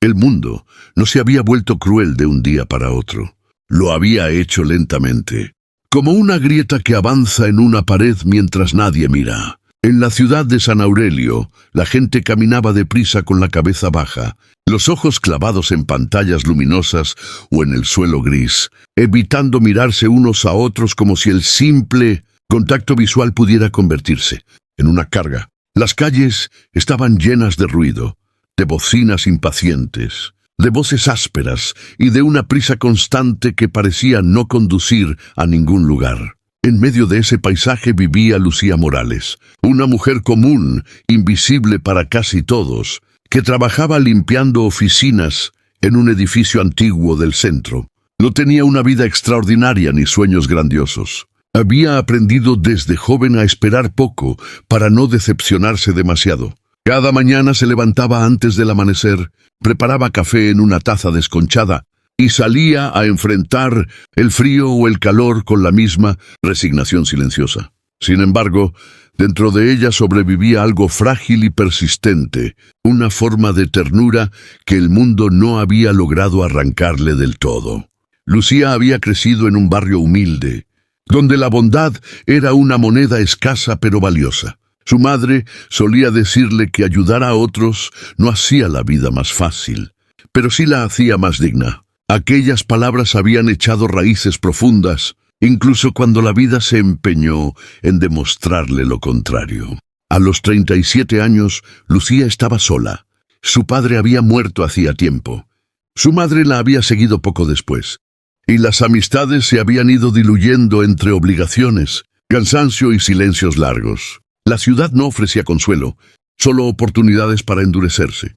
El mundo no se había vuelto cruel de un día para otro. Lo había hecho lentamente, como una grieta que avanza en una pared mientras nadie mira. En la ciudad de San Aurelio, la gente caminaba deprisa con la cabeza baja, los ojos clavados en pantallas luminosas o en el suelo gris, evitando mirarse unos a otros como si el simple contacto visual pudiera convertirse en una carga. Las calles estaban llenas de ruido, de bocinas impacientes, de voces ásperas y de una prisa constante que parecía no conducir a ningún lugar. En medio de ese paisaje vivía Lucía Morales, una mujer común, invisible para casi todos, que trabajaba limpiando oficinas en un edificio antiguo del centro. No tenía una vida extraordinaria ni sueños grandiosos. Había aprendido desde joven a esperar poco para no decepcionarse demasiado. Cada mañana se levantaba antes del amanecer, preparaba café en una taza desconchada y salía a enfrentar el frío o el calor con la misma resignación silenciosa. Sin embargo, dentro de ella sobrevivía algo frágil y persistente, una forma de ternura que el mundo no había logrado arrancarle del todo. Lucía había crecido en un barrio humilde, donde la bondad era una moneda escasa pero valiosa. Su madre solía decirle que ayudar a otros no hacía la vida más fácil, pero sí la hacía más digna. Aquellas palabras habían echado raíces profundas, incluso cuando la vida se empeñó en demostrarle lo contrario. A los 37 años, Lucía estaba sola. Su padre había muerto hacía tiempo. Su madre la había seguido poco después, y las amistades se habían ido diluyendo entre obligaciones, cansancio y silencios largos. La ciudad no ofrecía consuelo, solo oportunidades para endurecerse,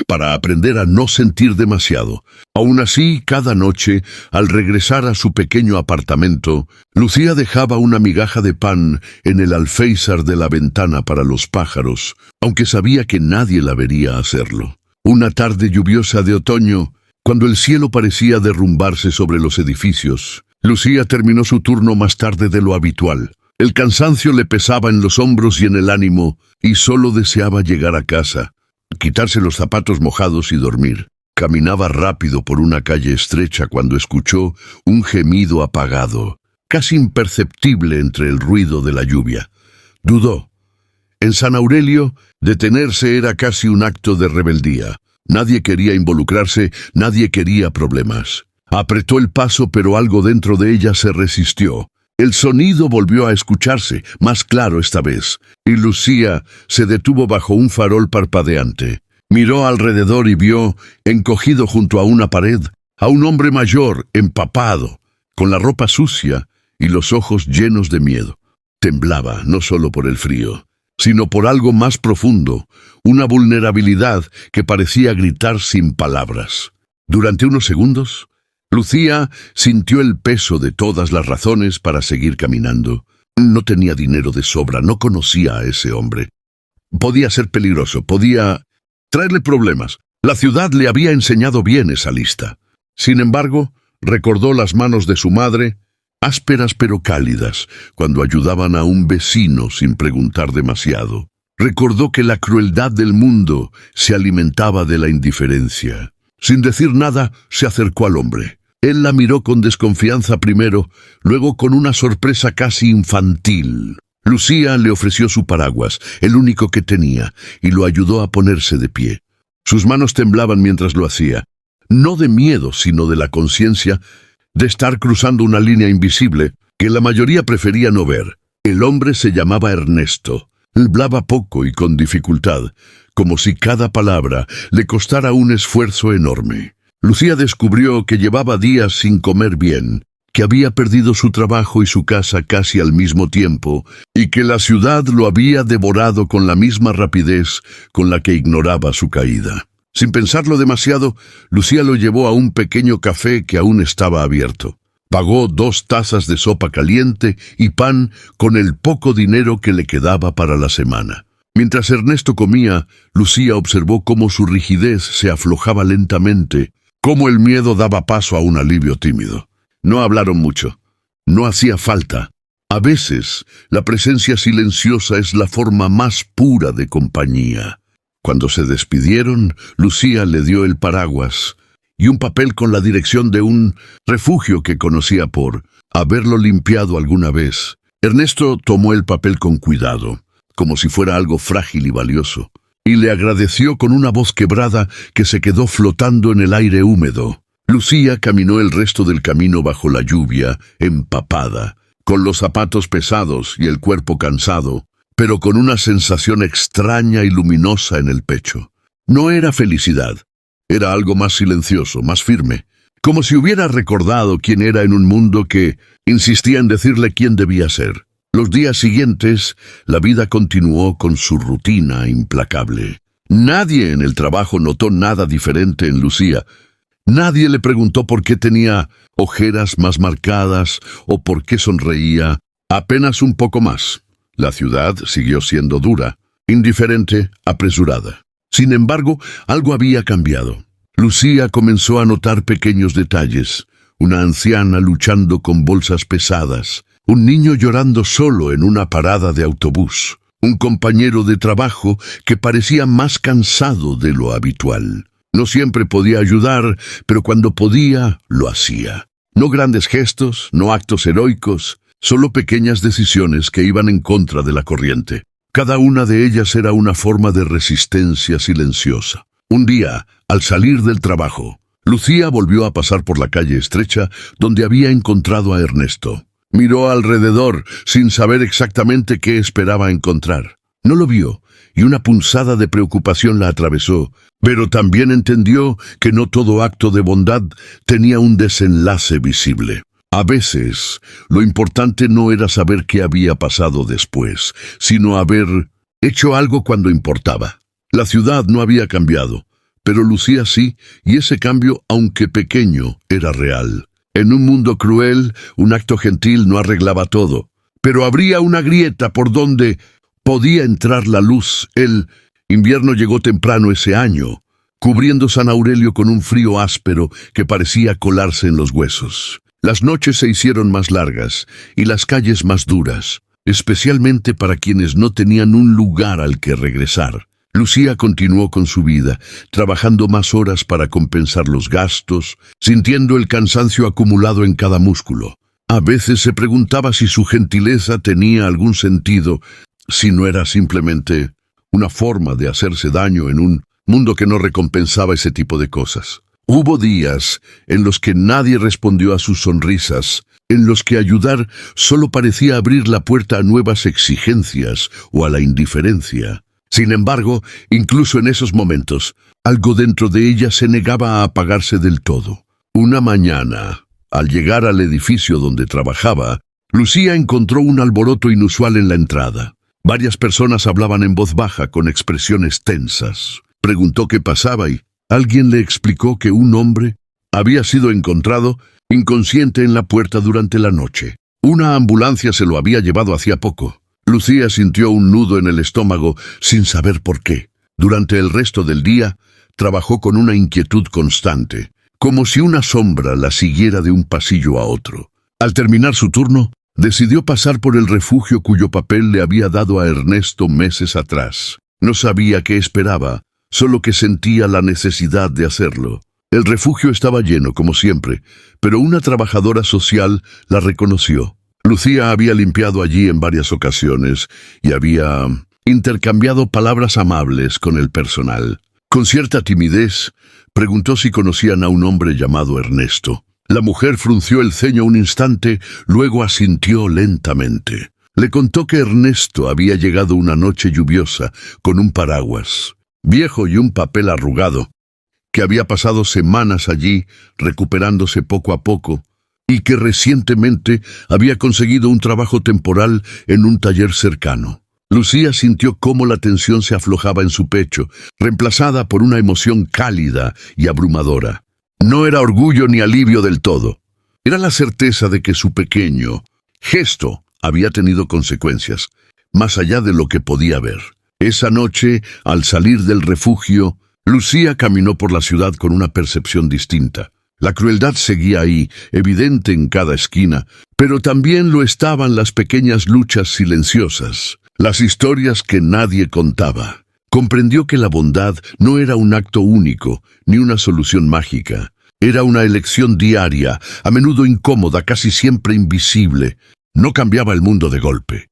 para aprender a no sentir demasiado. Aún así, cada noche, al regresar a su pequeño apartamento, Lucía dejaba una migaja de pan en el alféizar de la ventana para los pájaros, aunque sabía que nadie la vería hacerlo. Una tarde lluviosa de otoño, cuando el cielo parecía derrumbarse sobre los edificios, Lucía terminó su turno más tarde de lo habitual. El cansancio le pesaba en los hombros y en el ánimo, y solo deseaba llegar a casa, quitarse los zapatos mojados y dormir. Caminaba rápido por una calle estrecha cuando escuchó un gemido apagado, casi imperceptible entre el ruido de la lluvia. Dudó. En San Aurelio, detenerse era casi un acto de rebeldía. Nadie quería involucrarse, nadie quería problemas. Apretó el paso, pero algo dentro de ella se resistió. El sonido volvió a escucharse, más claro esta vez, y Lucía se detuvo bajo un farol parpadeante. Miró alrededor y vio, encogido junto a una pared, a un hombre mayor, empapado, con la ropa sucia y los ojos llenos de miedo. Temblaba, no solo por el frío, sino por algo más profundo, una vulnerabilidad que parecía gritar sin palabras. Durante unos segundos, Lucía sintió el peso de todas las razones para seguir caminando. No tenía dinero de sobra, no conocía a ese hombre. Podía ser peligroso, podía traerle problemas. La ciudad le había enseñado bien esa lista. Sin embargo, recordó las manos de su madre, ásperas pero cálidas, cuando ayudaban a un vecino sin preguntar demasiado. Recordó que la crueldad del mundo se alimentaba de la indiferencia. Sin decir nada, se acercó al hombre. Él la miró con desconfianza primero, luego con una sorpresa casi infantil. Lucía le ofreció su paraguas, el único que tenía, y lo ayudó a ponerse de pie. Sus manos temblaban mientras lo hacía, no de miedo, sino de la conciencia de estar cruzando una línea invisible que la mayoría prefería no ver. El hombre se llamaba Ernesto. Hablaba poco y con dificultad, como si cada palabra le costara un esfuerzo enorme. Lucía descubrió que llevaba días sin comer bien, que había perdido su trabajo y su casa casi al mismo tiempo, y que la ciudad lo había devorado con la misma rapidez con la que ignoraba su caída. Sin pensarlo demasiado, Lucía lo llevó a un pequeño café que aún estaba abierto. Pagó 2 tazas de sopa caliente y pan con el poco dinero que le quedaba para la semana. Mientras Ernesto comía, Lucía observó cómo su rigidez se aflojaba lentamente, cómo el miedo daba paso a un alivio tímido. No hablaron mucho. No hacía falta. A veces, la presencia silenciosa es la forma más pura de compañía. Cuando se despidieron, Lucía le dio el paraguas y un papel con la dirección de un refugio que conocía por haberlo limpiado alguna vez. Ernesto tomó el papel con cuidado, como si fuera algo frágil y valioso, y le agradeció con una voz quebrada que se quedó flotando en el aire húmedo. Lucía caminó el resto del camino bajo la lluvia, empapada, con los zapatos pesados y el cuerpo cansado, pero con una sensación extraña y luminosa en el pecho. No era felicidad, era algo más silencioso, más firme, como si hubiera recordado quién era en un mundo que insistía en decirle quién debía ser. Los días siguientes, la vida continuó con su rutina implacable. Nadie en el trabajo notó nada diferente en Lucía. Nadie le preguntó por qué tenía ojeras más marcadas o por qué sonreía apenas un poco más. La ciudad siguió siendo dura, indiferente, apresurada. Sin embargo, algo había cambiado. Lucía comenzó a notar pequeños detalles. Una anciana luchando con bolsas pesadas, un niño llorando solo en una parada de autobús, un compañero de trabajo que parecía más cansado de lo habitual. No siempre podía ayudar, pero cuando podía, lo hacía. No grandes gestos, no actos heroicos, solo pequeñas decisiones que iban en contra de la corriente. Cada una de ellas era una forma de resistencia silenciosa. Un día, al salir del trabajo, Lucía volvió a pasar por la calle estrecha donde había encontrado a Ernesto. Miró alrededor sin saber exactamente qué esperaba encontrar. No lo vio, y una punzada de preocupación la atravesó, pero también entendió que no todo acto de bondad tenía un desenlace visible. A veces, lo importante no era saber qué había pasado después, sino haber hecho algo cuando importaba. La ciudad no había cambiado, pero Lucía sí, y ese cambio, aunque pequeño, era real. En un mundo cruel, un acto gentil no arreglaba todo, pero habría una grieta por donde podía entrar la luz. El invierno llegó temprano ese año, cubriendo San Aurelio con un frío áspero que parecía colarse en los huesos. Las noches se hicieron más largas y las calles más duras, especialmente para quienes no tenían un lugar al que regresar. Lucía continuó con su vida, trabajando más horas para compensar los gastos, sintiendo el cansancio acumulado en cada músculo. A veces se preguntaba si su gentileza tenía algún sentido, si no era simplemente una forma de hacerse daño en un mundo que no recompensaba ese tipo de cosas. Hubo días en los que nadie respondió a sus sonrisas, en los que ayudar solo parecía abrir la puerta a nuevas exigencias o a la indiferencia. Sin embargo, incluso en esos momentos, algo dentro de ella se negaba a apagarse del todo. Una mañana, al llegar al edificio donde trabajaba, Lucía encontró un alboroto inusual en la entrada. Varias personas hablaban en voz baja con expresiones tensas. Preguntó qué pasaba y alguien le explicó que un hombre había sido encontrado inconsciente en la puerta durante la noche. Una ambulancia se lo había llevado hacía poco. Lucía sintió un nudo en el estómago sin saber por qué. Durante el resto del día, trabajó con una inquietud constante, como si una sombra la siguiera de un pasillo a otro. Al terminar su turno, decidió pasar por el refugio cuyo papel le había dado a Ernesto meses atrás. No sabía qué esperaba, solo que sentía la necesidad de hacerlo. El refugio estaba lleno, como siempre, pero una trabajadora social la reconoció. Lucía había limpiado allí en varias ocasiones y había intercambiado palabras amables con el personal. Con cierta timidez, preguntó si conocían a un hombre llamado Ernesto. La mujer frunció el ceño un instante, luego asintió lentamente. Le contó que Ernesto había llegado una noche lluviosa con un paraguas viejo y un papel arrugado, que había pasado semanas allí recuperándose poco a poco, y que recientemente había conseguido un trabajo temporal en un taller cercano. Lucía sintió cómo la tensión se aflojaba en su pecho, reemplazada por una emoción cálida y abrumadora. No era orgullo ni alivio del todo. Era la certeza de que su pequeño gesto había tenido consecuencias, más allá de lo que podía ver. Esa noche, al salir del refugio, Lucía caminó por la ciudad con una percepción distinta. La crueldad seguía ahí, evidente en cada esquina, pero también lo estaban las pequeñas luchas silenciosas, las historias que nadie contaba. Comprendió que la bondad no era un acto único, ni una solución mágica. Era una elección diaria, a menudo incómoda, casi siempre invisible. No cambiaba el mundo de golpe,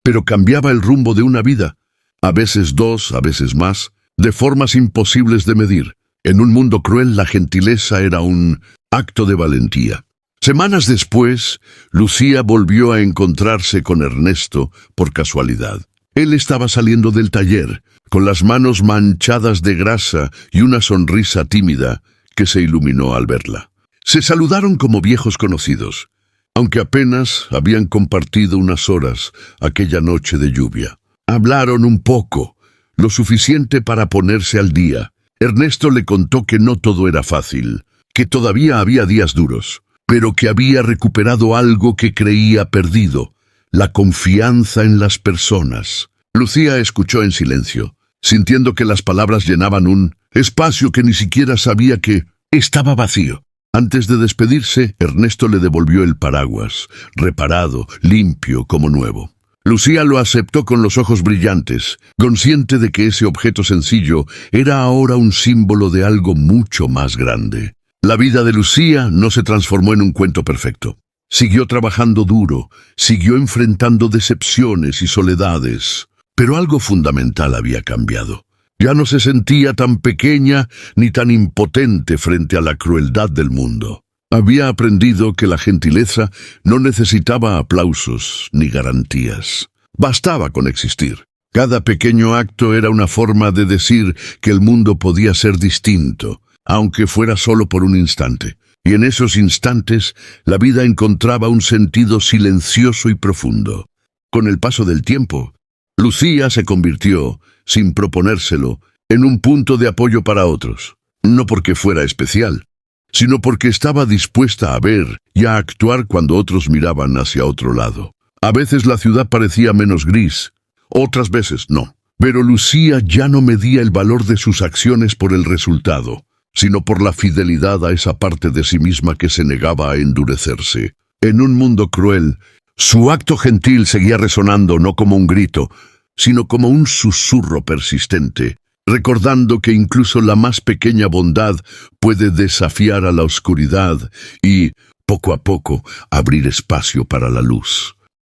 pero cambiaba el rumbo de una vida, a veces dos, a veces más, de formas imposibles de medir. En un mundo cruel, la gentileza era un acto de valentía. Semanas después, Lucía volvió a encontrarse con Ernesto por casualidad. Él estaba saliendo del taller, con las manos manchadas de grasa y una sonrisa tímida que se iluminó al verla. Se saludaron como viejos conocidos, aunque apenas habían compartido unas horas aquella noche de lluvia. Hablaron un poco, lo suficiente para ponerse al día. Ernesto le contó que no todo era fácil, que todavía había días duros, pero que había recuperado algo que creía perdido: la confianza en las personas. Lucía escuchó en silencio, sintiendo que las palabras llenaban un espacio que ni siquiera sabía que estaba vacío. Antes de despedirse, Ernesto le devolvió el paraguas, reparado, limpio, como nuevo. Lucía lo aceptó con los ojos brillantes, consciente de que ese objeto sencillo era ahora un símbolo de algo mucho más grande. La vida de Lucía no se transformó en un cuento perfecto. Siguió trabajando duro, siguió enfrentando decepciones y soledades, pero algo fundamental había cambiado. Ya no se sentía tan pequeña ni tan impotente frente a la crueldad del mundo. Había aprendido que la gentileza no necesitaba aplausos ni garantías. Bastaba con existir. Cada pequeño acto era una forma de decir que el mundo podía ser distinto, aunque fuera solo por un instante. Y en esos instantes, la vida encontraba un sentido silencioso y profundo. Con el paso del tiempo, Lucía se convirtió, sin proponérselo, en un punto de apoyo para otros. No porque fuera especial, sino porque estaba dispuesta a ver y a actuar cuando otros miraban hacia otro lado. A veces la ciudad parecía menos gris, otras veces no. Pero Lucía ya no medía el valor de sus acciones por el resultado, sino por la fidelidad a esa parte de sí misma que se negaba a endurecerse. En un mundo cruel, su acto gentil seguía resonando no como un grito, sino como un susurro persistente, recordando que incluso la más pequeña bondad puede desafiar a la oscuridad y, poco a poco, abrir espacio para la luz.